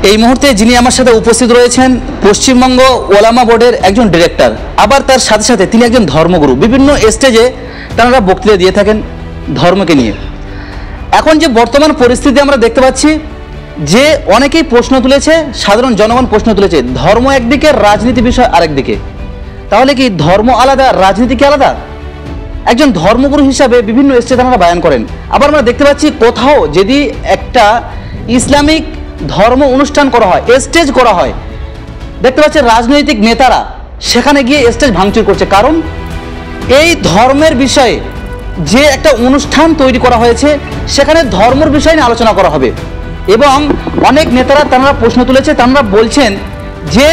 এই মুহূর্তে যিনি আমার সাথে উপস্থিত রয়েছেন পশ্চিমবঙ্গ ওলামা বোর্ডের একজন ডিরেক্টর, আবার তার সাথে সাথে তিনি একজন ধর্মগুরু। বিভিন্ন স্টেজে তারা বক্তৃতা দিয়ে থাকেন ধর্মকে নিয়ে। এখন যে বর্তমান পরিস্থিতি আমরা দেখতে পাচ্ছি যে অনেকেই প্রশ্ন তুলেছে, সাধারণ জনগণ প্রশ্ন তুলেছে, ধর্ম একদিকে, রাজনীতি বিষয় আরেকদিকে। তাহলে কি ধর্ম আলাদা, রাজনীতি কি আলাদা? একজন ধর্মগুরু হিসাবে বিভিন্ন স্টেজে তারা বয়ান করেন। আবার আমরা দেখতে পাচ্ছি কোথাও যদি একটা ইসলামিক ধর্ম অনুষ্ঠান করা হয়, স্টেজ করা হয়, দেখতে পাচ্ছি রাজনৈতিক নেতারা সেখানে গিয়ে স্টেজ ভাঙচুর করছে। কারণ এই ধর্মের বিষয়ে যে একটা অনুষ্ঠান তৈরি করা হয়েছে সেখানে ধর্মের বিষয় নিয়ে আলোচনা করা হবে। এবং অনেক নেতারা তারা প্রশ্ন তুলেছে, তারা বলছেন যে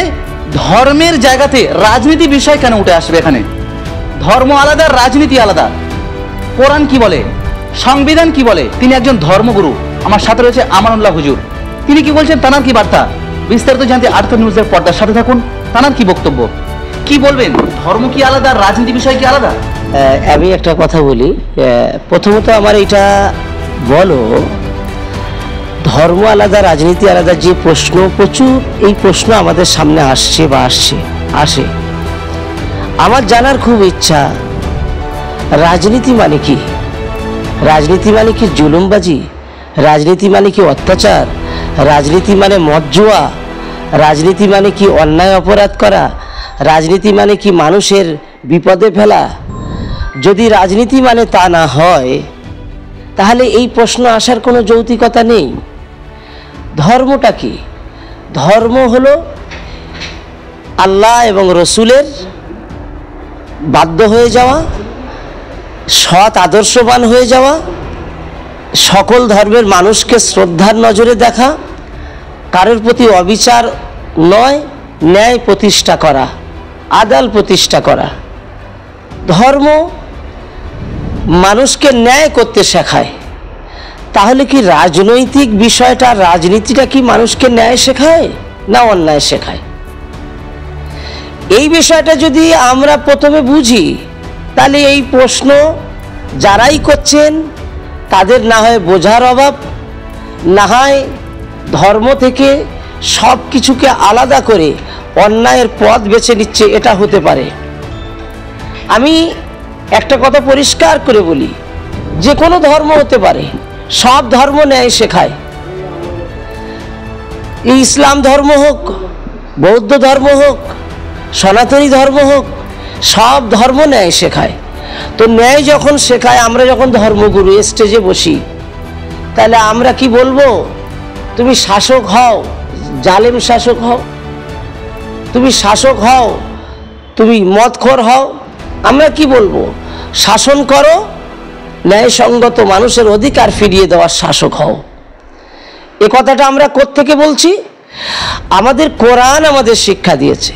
ধর্মের জায়গাতে রাজনীতি বিষয় কেন উঠে আসবে? এখানে ধর্ম আলাদা, রাজনীতি আলাদা। কোরআন কি বলে, সংবিধান কি বলে? তিনি একজন ধর্মগুরু। আমার সাথে রয়েছে আমানুল্লাহ হুজুর, তিনি কি বলছেন, তানার কি বার্তা? বিস্তারিত জানতে আর্থ নিউজের পর্দার সাথে থাকুন। তানার কি বক্তব্য, কি বলবেন? ধর্ম কি আলাদা, রাজনীতি বিষয় কি আলাদা? আমি একটা কথা বলি। প্রথমত আমার এটা বলো, ধর্ম আলাদা, রাজনীতি আলাদা, যে প্রশ্ন প্রচুর এই প্রশ্ন আমাদের সামনে আসছে বা আসে। আমার জানার খুব ইচ্ছা, রাজনীতি মানে কি? রাজনীতি মানে কি জুলুমবাজি? রাজনীতি মানে কি অত্যাচার? রাজনীতি মানে মদ জুয়া? রাজনীতি মানে কি অন্যায় অপরাধ করা? রাজনীতি মানে কি মানুষের বিপদে ফেলা? যদি রাজনীতি মানে তা না হয় তাহলে এই প্রশ্ন আসার কোনো যৌক্তিকতা নেই। ধর্মটা কি? ধর্ম হলো আল্লাহ এবং রসুলের বাধ্য হয়ে যাওয়া, সৎ আদর্শবান হয়ে যাওয়া, সকল ধর্মের মানুষকে শ্রদ্ধার নজরে দেখা, কারোর প্রতি অবিচার নয়, ন্যায় প্রতিষ্ঠা করা, আদাল প্রতিষ্ঠা করা। ধর্ম মানুষকে ন্যায় করতে শেখায়। তাহলে কি রাজনৈতিক বিষয়টা, রাজনীতিটা কি মানুষকে ন্যায় শেখায় না অন্যায় শেখায়? এই বিষয়টা যদি আমরা প্রথমে বুঝি তাহলে এই প্রশ্ন যারাই করছেন তাদের না হয় বোঝার অভাব, না হয় ধর্ম থেকে সব কিছুকে আলাদা করে অন্যায়ের পথ বেছে নিচ্ছে, এটা হতে পারে। আমি একটা কথা পরিষ্কার করে বলি, যে কোনো ধর্ম হতে পারে, সব ধর্ম ন্যায় শেখায়। এই ইসলাম ধর্ম হোক, বৌদ্ধ ধর্ম হোক, সনাতনী ধর্ম হোক, সব ধর্ম ন্যায় শেখায়। তো ন্যায় যখন শেখায়, আমরা যখন ধর্মগুরু স্টেজে বসি, তাহলে আমরা কি বলবো? তুমি শাসক হও, জালেম শাসক হও, তুমি শাসক হও, তুমি মদখোর হও। আমরা কি বলবো? শাসন করো, ন্যায়সঙ্গত মানুষের অধিকার ফিরিয়ে দেওয়ার শাসক হও। এ কথাটা আমরা কোত্থেকে বলছি? আমাদের কোরআন আমাদের শিক্ষা দিয়েছে।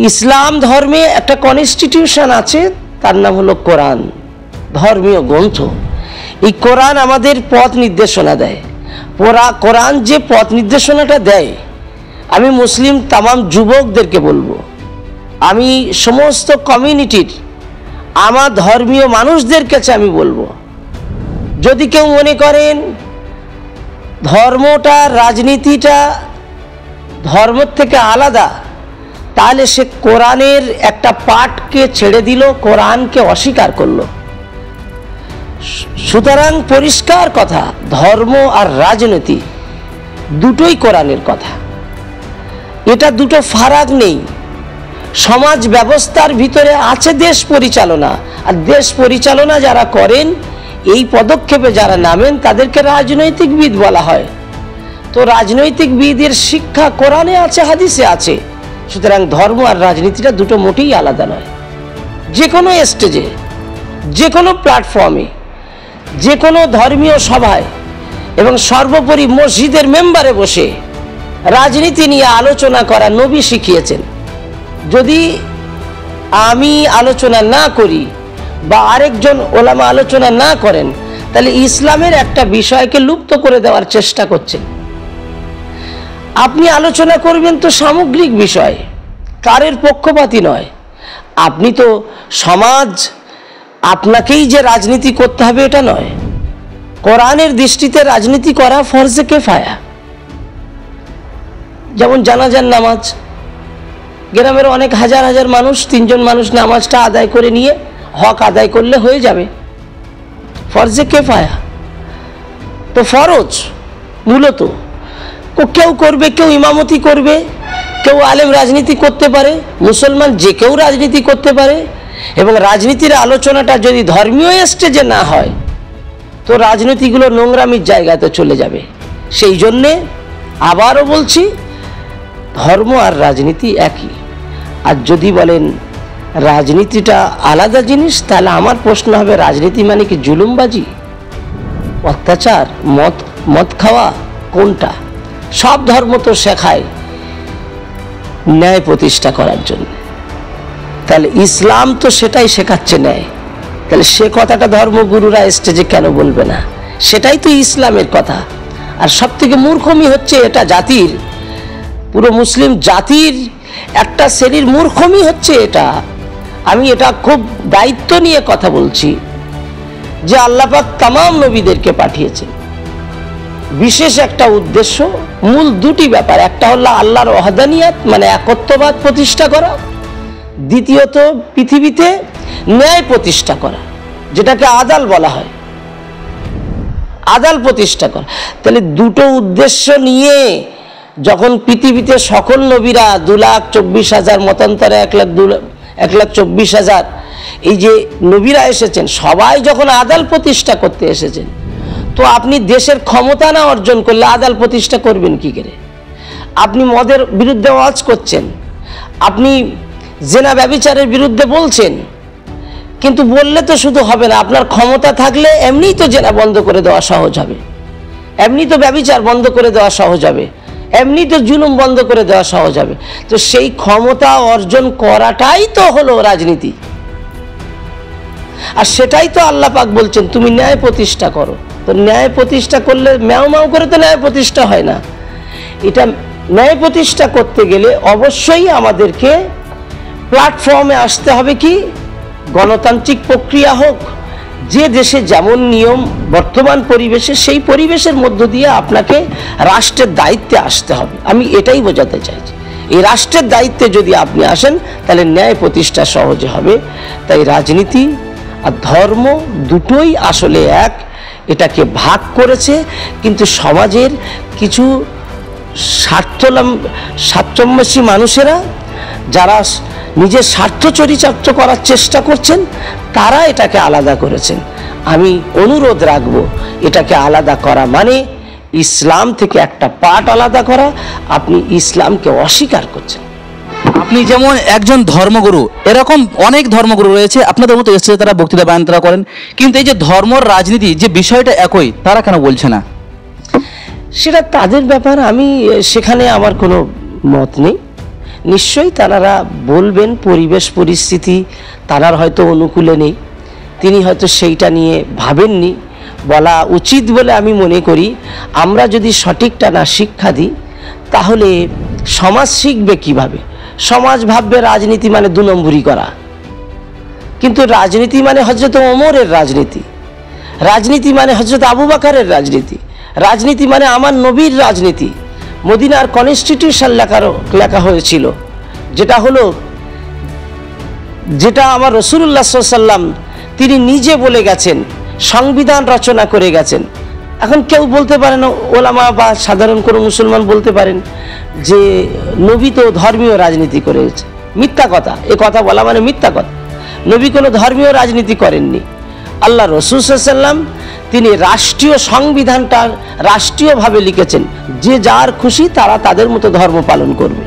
ইসলাম ধর্মে একটা কনস্টিটিউশন আছে, তার নাম হলো কোরআন, ধর্মীয় গ্রন্থ। এই কোরআন আমাদের পথ নির্দেশনা দেয়। কোরআন যে পথ নির্দেশনাটা দেয়, আমি মুসলিম তামাম যুবকদেরকে বলবো, আমি সমস্ত কমিউনিটির আমার ধর্মীয় মানুষদের কাছে আমি বলবো, যদি কেউ মনে করেন ধর্মটা, রাজনীতিটা ধর্মের থেকে আলাদা, তাহলে সে কোরআনের একটা পাঠকে ছেড়ে দিল, কোরআনকে অস্বীকার করলো। সুতরাং পরিষ্কার কথা, ধর্ম আর রাজনীতি দুটোই কোরআনের কথা। এটা দুটো ফারাক নেই। সমাজ ব্যবস্থার ভিতরে আছে দেশ পরিচালনা, আর দেশ পরিচালনা যারা করেন, এই পদক্ষেপে যারা নামেন, তাদেরকে রাজনৈতিকবিদ বলা হয়। তো রাজনৈতিকবিদের শিক্ষা কোরআনে আছে, হাদিসে আছে। সুতরাং ধর্ম আর রাজনীতিটা দুটো মোটেই আলাদা নয়। যে কোনো স্টেজে, যে কোনো প্ল্যাটফর্মে, যে কোনো ধর্মীয় সভায় এবং সর্বোপরি মসজিদের মেম্বারে বসে রাজনীতি নিয়ে আলোচনা করা নবী শিখিয়েছেন। যদি আমি আলোচনা না করি বা আরেকজন ওলামা আলোচনা না করেন, তাহলে ইসলামের একটা বিষয়কে লুপ্ত করে দেওয়ার চেষ্টা করছেন। আপনি আলোচনা করবেন তো সামগ্রিক বিষয়, কারের পক্ষপাতী নয়। আপনি তো সমাজ, আপনাকেই যে রাজনীতি করতে হবে এটা নয়। কোরআনের দৃষ্টিতে রাজনীতি করা ফরজে কিফায়া। যেমন জানাজার নামাজ, গ্রামের অনেক হাজার হাজার মানুষ, 3 জন মানুষ নামাজটা আদায় করে নিয়ে হক আদায় করলে হয়ে যাবে। ফরজে কেফায়া তো ফরজ মূলত, কেউ করবে, কেউ ইমামতি করবে, কেউ আলেম রাজনীতি করতে পারে, মুসলমান যে কেউ রাজনীতি করতে পারে। এবং রাজনীতির আলোচনাটা যদি ধর্মীয় স্টেজে না হয় তো রাজনীতিগুলো নোংরামির জায়গাতে চলে যাবে। সেই জন্যে আবারও বলছি, ধর্ম আর রাজনীতি একই। আর যদি বলেন রাজনীতিটা আলাদা জিনিস, তাহলে আমার প্রশ্ন হবে, রাজনীতি মানে কি জুলুমবাজি, অত্যাচার, মদ খাওয়া, কোনটা? সব ধর্ম তো শেখায় ন্যায় প্রতিষ্ঠা করার জন্য, তাহলে ইসলাম তো সেটাই শেখাচ্ছে, ন্যায়। তাহলে সে কথাটা ধর্মগুরুরা স্টেজে কেন বলবে না? সেটাই তো ইসলামের কথা। আর সব থেকে মূর্খমি হচ্ছে এটা জাতির, পুরো মুসলিম জাতির একটা শ্রেণীর মূর্খমি হচ্ছে এটা। আমি এটা খুব দায়িত্ব নিয়ে কথা বলছি যে আল্লাহ পাক তামাম নবীদেরকে পাঠিয়েছেন বিশেষ একটা উদ্দেশ্য, মূল দুটি ব্যাপার। একটা হলো আল্লাহর ওয়াহদানিয়াত মানে একত্ববাদ প্রতিষ্ঠা করা, দ্বিতীয়ত পৃথিবীতে ন্যায় প্রতিষ্ঠা করা, যেটাকে আদাল বলা হয়, আদাল প্রতিষ্ঠা করা। তাহলে দুটো উদ্দেশ্য নিয়ে যখন পৃথিবীতে সকল নবীরা 2,24,000 মতান্তরে 1,24,000 এই যে নবীরা এসেছেন, সবাই যখন আদাল প্রতিষ্ঠা করতে এসেছেন, তো আপনি দেশের ক্ষমতা না অর্জন করলে আদাল প্রতিষ্ঠা করবেন কি করে? আপনি মদের বিরুদ্ধে ওয়াজ করছেন, আপনি জেনা ব্যভিচারের বিরুদ্ধে বলছেন, কিন্তু বললে তো শুধু হবে না, আপনার ক্ষমতা থাকলে এমনিই তো জেনা বন্ধ করে দেওয়া সহজ হবে, এমনি তো ব্যভিচার বন্ধ করে দেওয়া সহজ হবে, এমনি তো জুলুম বন্ধ করে দেওয়া সহজ হবে। তো সেই ক্ষমতা অর্জন করাটাই তো হলো রাজনীতি। আর সেটাই তো আল্লাহ পাক বলছেন তুমি ন্যায় প্রতিষ্ঠা করো। তো ন্যায় প্রতিষ্ঠা করলে ম্যাও ম্যাও করে তো ন্যায় প্রতিষ্ঠা হয় না। এটা ন্যায় প্রতিষ্ঠা করতে গেলে অবশ্যই আমাদেরকে প্ল্যাটফর্মে আসতে হবে, কি গণতান্ত্রিক প্রক্রিয়া হোক, যে দেশে যেমন নিয়ম বর্তমান পরিবেশে, সেই পরিবেশের মধ্য দিয়ে আপনাকে রাষ্ট্রের দায়িত্বে আসতে হবে। আমি এটাই বোঝাতে চাইছি। এই রাষ্ট্রের দায়িত্বে যদি আপনি আসেন তাহলে ন্যায় প্রতিষ্ঠা সহজে হবে। তাই রাজনীতি আর ধর্ম দুটোই আসলে এক, এটাকে ভাগ করেছে, কিন্তু সমাজের কিছু স্বার্থন্বেষী মানুষেরা যারা নিজের স্বার্থ চরিতার্থ করার চেষ্টা করছেন, তারা এটাকে আলাদা করেছেন। আমি অনুরোধ রাখবো, এটাকে আলাদা করা মানে ইসলাম থেকে একটা পার্ট আলাদা করা। আপনি ইসলামকে অস্বীকার করছেন। আপনি যেমন একজন ধর্মগুরু, এরকম অনেক ধর্মগুরু রয়েছে আপনাদের মতো এসেছে, তারা বক্তৃতা বয়ান তারা করেন, কিন্তু এই যে ধর্ম রাজনীতি যে বিষয়টা একই, তারা কেন বলছে না? সেটা তাদের ব্যাপার, আমি সেখানে আমার কোনো মত নেই। নিশ্চয়ই তারা বলবেন, পরিবেশ পরিস্থিতি তারার হয়তো অনুকূলে নেই, তিনি হয়তো সেইটা নিয়ে ভাবেননি, বলা উচিত বলে আমি মনে করি। আমরা যদি সঠিকটা না শিক্ষা দিই তাহলে সমাজ শিখবে কিভাবে? সমাজ ভাববে রাজনীতি মানে 2 নম্বরি করা, কিন্তু রাজনীতি মানে হযরত ওমরের রাজনীতি, রাজনীতি মানে হযরত আবু বকরের রাজনীতি, রাজনীতি মানে আমার নবীর রাজনীতি। মদিনার কনস্টিটিউশন লেখা হয়েছিল, যেটা হলো, যেটা আমার রাসূলুল্লাহ সাল্লাল্লাহু আলাইহি ওয়াসাল্লাম তিনি নিজে বলে গেছেন, সংবিধান রচনা করে গেছেন। এখন কেউ বলতে পারেন, ওলামা বা সাধারণ কোনো মুসলমান বলতে পারেন যে নবী তো ধর্মীয় রাজনীতি করেছে। মিথ্যা কথা, এ কথা বলা মানে মিথ্যা কথা। নবী কোনো ধর্মীয় রাজনীতি করেননি। আল্লাহ রাসূল সাল্লাল্লাহু আলাইহি ওয়াসাল্লাম তিনি রাষ্ট্রীয় সংবিধানটা রাষ্ট্রীয়ভাবে লিখেছেন, যে যার খুশি তারা তাদের মতো ধর্ম পালন করবে।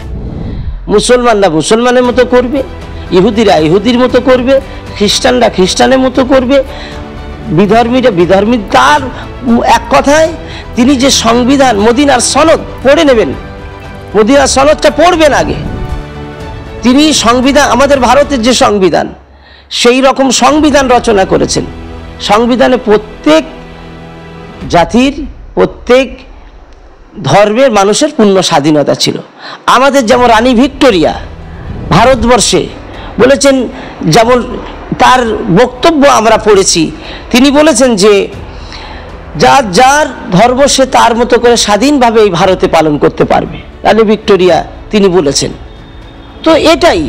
মুসলমানরা মুসলমানের মতো করবে, ইহুদিরা ইহুদির মতো করবে, খ্রিস্টানরা খ্রিস্টানের মতো করবে, বিধর্মীরা বিধর্মী। তার এক কথায় তিনি যে সংবিধান, মদিনার সনদ পড়ে নেবেন, মদিনার সনদটা পড়বেন আগে। তিনি সংবিধান, আমাদের ভারতের যে সংবিধান, সেই রকম সংবিধান রচনা করেছেন। সংবিধানে প্রত্যেক জাতির, প্রত্যেক ধর্মের মানুষের পূর্ণ স্বাধীনতা ছিল। আমাদের যেমন রানী ভিক্টোরিয়া ভারতবর্ষে বলেছেন, যেমন তার বক্তব্য আমরা পড়েছি, তিনি বলেছেন যে যার যার ধর্ম সে তার মতো করে স্বাধীনভাবে এই ভারতে পালন করতে পারবে, রানী ভিক্টোরিয়া তিনি বলেছেন। তো এটাই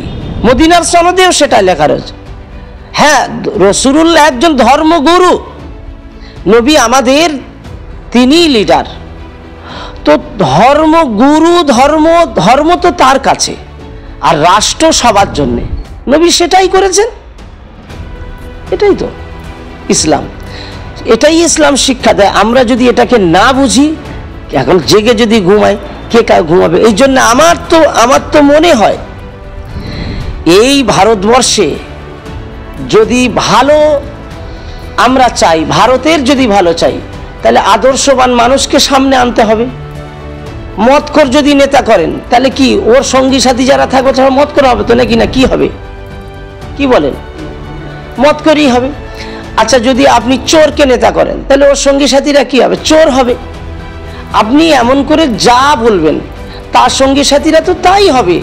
মদিনার সনদেও সেটা লেখা রয়েছে। হ্যাঁ, রাসূলুল্লাহ একজন ধর্মগুরু, নবী আমাদের তিনি লিডার। তো ধর্মগুরু ধর্ম তো তার কাছে, আর রাষ্ট্র সবার জন্যে, নবী সেটাই করেছেন। এটাই তো ইসলাম, এটাই ইসলাম শিক্ষা দেয়। আমরা যদি এটাকে না বুঝি, এখন জেগে যদি ঘুমাই, কে কার ঘুমাবে? এই জন্য আমার তো মনে হয় এই ভারতবর্ষে যদি ভালো আমরা চাই, ভারতের যদি ভালো চাই, তাহলে আদর্শবান মানুষকে সামনে আনতে হবে। মদখোর যদি নেতা করেন, তাহলে কি ওর সঙ্গী সাথী যারা থাকবে তারা মদখোর হবে তো নাকি? না, কি হবে? কি বলেন? মদখোরই হবে। আচ্ছা, যদি আপনি চোরকে নেতা করেন, তাহলে ওর সঙ্গী সাথীরা কি হবে? চোর হবে। আপনি এমন করে যা বলবেন, তার সঙ্গী সাথীরা তো তাই হবে।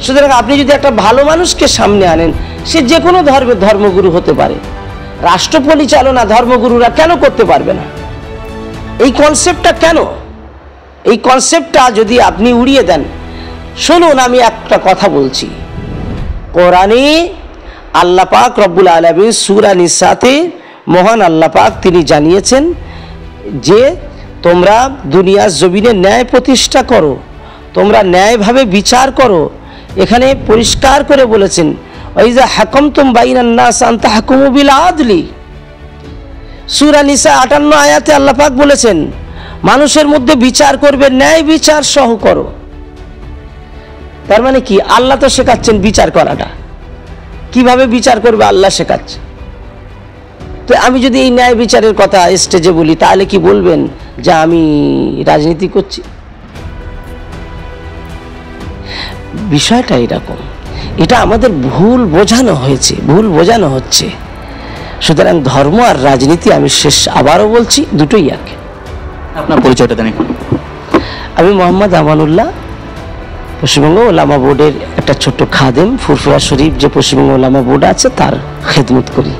সুতরাং আপনি যদি একটা ভালো মানুষকে সামনে আনেন, সে যে কোনো ধর্মের ধর্মগুরু হতে পারে। রাষ্ট্র পরিচালনা ধর্মগুরুরা কেন করতে পারবে না? এই কনসেপ্টটা কেন? এই কনসেপ্টটা যদি আপনি উড়িয়ে দেন, শুনুন আমি একটা কথা বলছি। কোরআনে আল্লাহ পাক রব্বুল আলামিন সূরা নিসাতে মহান আল্লাহ পাক তিনি জানিয়েছেন যে তোমরা দুনিয়ার জমিনে ন্যায় প্রতিষ্ঠা করো, তোমরা ন্যায়ভাবে বিচার করো। এখানে পরিষ্কার করে বলেছেন, ওয়াইজা হাকামতুম বাইনান নাস আন তাহকুমু বিল আদলি। সূরা নিসা 58 আয়াতে আল্লাহ পাক বলেছেন, মানুষের মধ্যে বিচার করবে, ন্যায় বিচার সহ করো। তার মানে কি? আল্লাহ তো শেখাচ্ছেন বিচার করাটা, কিভাবে বিচার করবে আল্লাহ শেখাচ্ছে। তো আমি যদি এই ন্যায় বিচারের কথা স্টেজে বলি, তাহলে কি বলবেন যে আমি রাজনীতি করছি? বিষয়টা এরকম, এটা আমাদের ভুল বোঝানো হয়েছে, ভুল বোঝানো হচ্ছে। সুতরাং ধর্ম আর রাজনীতি, আমি আবারও বলছি, দুটোই এক। আপনার পরিচয়টা দেন। আমি মোহাম্মদ আমানুল্লাহ, পশ্চিমবঙ্গ ওলামা বোর্ডের একটা ছোট্ট খাদেম। ফুরফুরা শরীফ যে পশ্চিমবঙ্গ ওলামা বোর্ড আছে তার খেদমত করি।